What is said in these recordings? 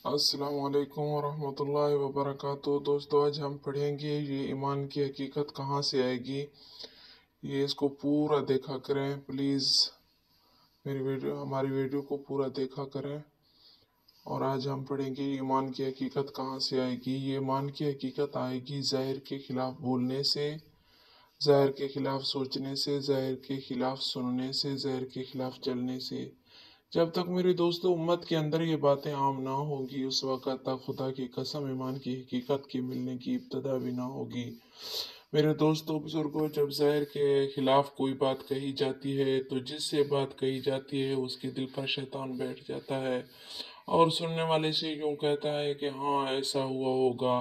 अस्सलाम वालेकुम वरहमतुल्लाहि वबरकातुहू। दोस्तों, आज हम पढ़ेंगे ये ईमान की हकीकत कहाँ से आएगी। ये इसको पूरा देखा करें प्लीज़। हमारी वीडियो को पूरा देखा करें। और आज हम पढ़ेंगे ईमान की हकीकत कहाँ से आएगी। ये ईमान की हकीकत आएगी ज़ाहिर के खिलाफ बोलने से, ज़ाहिर के खिलाफ सोचने से, ज़ाहिर के खिलाफ सुनने से, ज़ाहिर के खिलाफ चलने से। जब तक मेरे दोस्तों उम्मत के अंदर ये बातें आम ना होगी, उस वक़्त तक खुदा की कसम ईमान की हकीकत के मिलने की इब्तदा भी ना होगी। मेरे दोस्तों बुजुर्गों, जब ज़ाहिर के खिलाफ कोई बात कही जाती है तो जिससे बात कही जाती है उसके दिल पर शैतान बैठ जाता है और सुनने वाले से यूँ कहता है कि हाँ ऐसा हुआ होगा,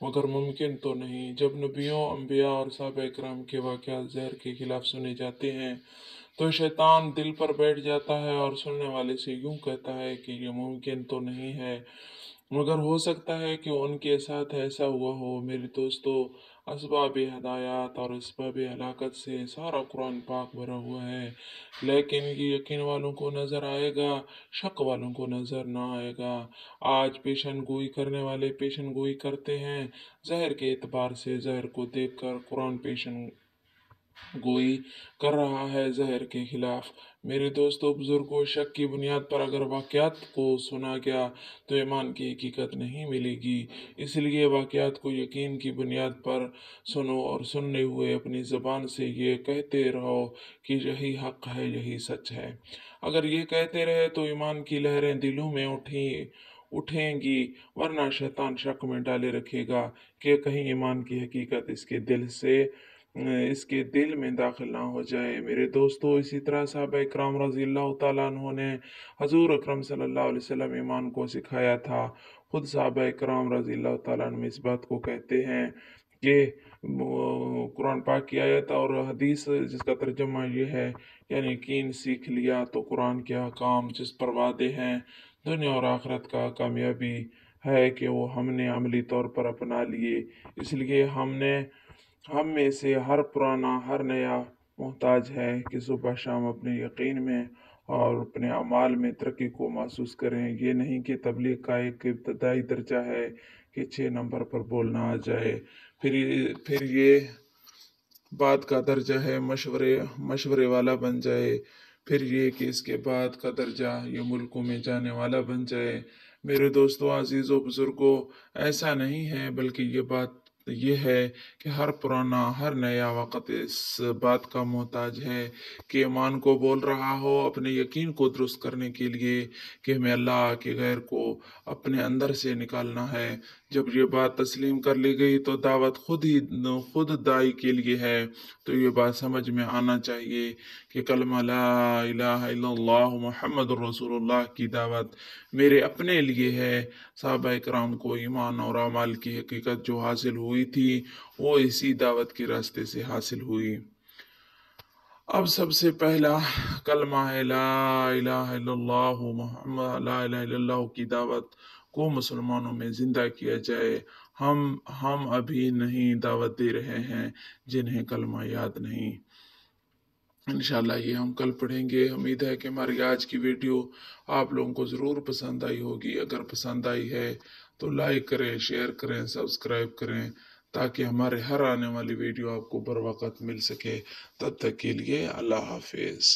मगर मुमकिन तो नहीं। जब नबियों, अम्बिया और सहाबा इकराम के वाक़यात ज़हर के खिलाफ सुने जाते हैं तो शैतान दिल पर बैठ जाता है और सुनने वाले से यूं कहता है कि ये मुमकिन तो नहीं है, मगर हो सकता है कि उनके साथ ऐसा हुआ हो। मेरे दोस्तों, असबाब हदायत और असबाब हलाकत से सारा कुरान पाक भरा हुआ है, लेकिन ये यकीन वालों को नज़र आएगा, शक वालों को नज़र ना आएगा। आज पेशन गोई करने वाले पेशन गोई करते हैं ज़हर के एतबार से, ज़हर को देख कर कुरान पेशन गोई कर रहा है ज़हर के खिलाफ। मेरे दोस्तों बुजुर्गों, शक की बुनियाद पर अगर वाक़यात को सुना गया तो ईमान की हकीकत नहीं मिलेगी। इसलिए वाक़यात को यकीन की बुनियाद पर सुनो और सुनने हुए अपनी ज़बान से ये कहते रहो कि यही हक़ है, यही सच है। अगर ये कहते रहे तो ईमान की लहरें दिलों में उठेंगी, वरना शैतान शक में डाले रखेगा कि कहीं ईमान की हकीकत इसके दिल में दाखिल ना हो जाए। मेरे दोस्तों, इसी तरह साहबा इकराम रज़ी अल्लाह तआला अन्हु ने हजूर अकरम सल्लल्लाहु अलैहि वसल्लम ईमान को सिखाया था। खुद साहबा इकराम रज़ी अल्लाह तआला अन्हु इस बात को कहते हैं कि कुरान पाक की आयत और हदीस जिसका तर्जुमा ये है, यानी यकीन सीख लिया तो कुरान के अहकाम जिस पर वादे हैं दुनिया और आखिरत का कामयाबी है कि वो हमने अमली तौर पर अपना लिए। इसलिए हम में से हर पुराना हर नया मोहताज है कि सुबह शाम अपने यकीन में और अपने अमाल में तरक्की को महसूस करें। ये नहीं कि तबलीग का एक इब्तदाई दर्जा है कि 6 नंबर पर बोलना आ जाए, फिर ये बाद का दर्जा है मशवरे मशवरे वाला बन जाए, फिर ये कि इसके बाद का दर्जा ये मुल्कों में जाने वाला बन जाए। मेरे दोस्तों, अजीज़ों, बुज़ुर्गों, ऐसा नहीं है, बल्कि ये बात ये है कि हर पुराना हर नया वक़्त इस बात का मोहताज है कि ईमान को बोल रहा हो अपने यकीन को दुरुस्त करने के लिए कि हमें अल्लाह के गैर को अपने अंदर से निकालना है। जब ये बात तस्लीम कर ली गई तो दावत खुद दाई के लिए है। तो ये बात समझ में आना चाहिए कि कलमा ला इलाहा इल्लल्लाह मुहम्मदुर रसूलुल्लाह की दावत मेरे अपने लिए है। सहाबा इकराम को ईमान और अमाल की हकीकत जो हासिल हुई थी वो इसी दावत के रास्ते से हासिल हुई। अब सबसे पहला कलमा है ला इलाहा इल्लल्लाह मुहम्मद, ला इलाहा इल्लल्लाह की दावत को मुसलमानों में जिंदा किया जाए। हम अभी नहीं दावत दे रहे हैं जिन्हें कलमा याद नहीं। इंशाल्लाह ये हम कल पढ़ेंगे। उम्मीद है कि हमारी आज की वीडियो आप लोगों को ज़रूर पसंद आई होगी। अगर पसंद आई है तो लाइक करें, शेयर करें, सब्सक्राइब करें, ताकि हमारे हर आने वाली वीडियो आपको बर वक़्त मिल सके। तब तक के लिए अल्लाह हाफिज़।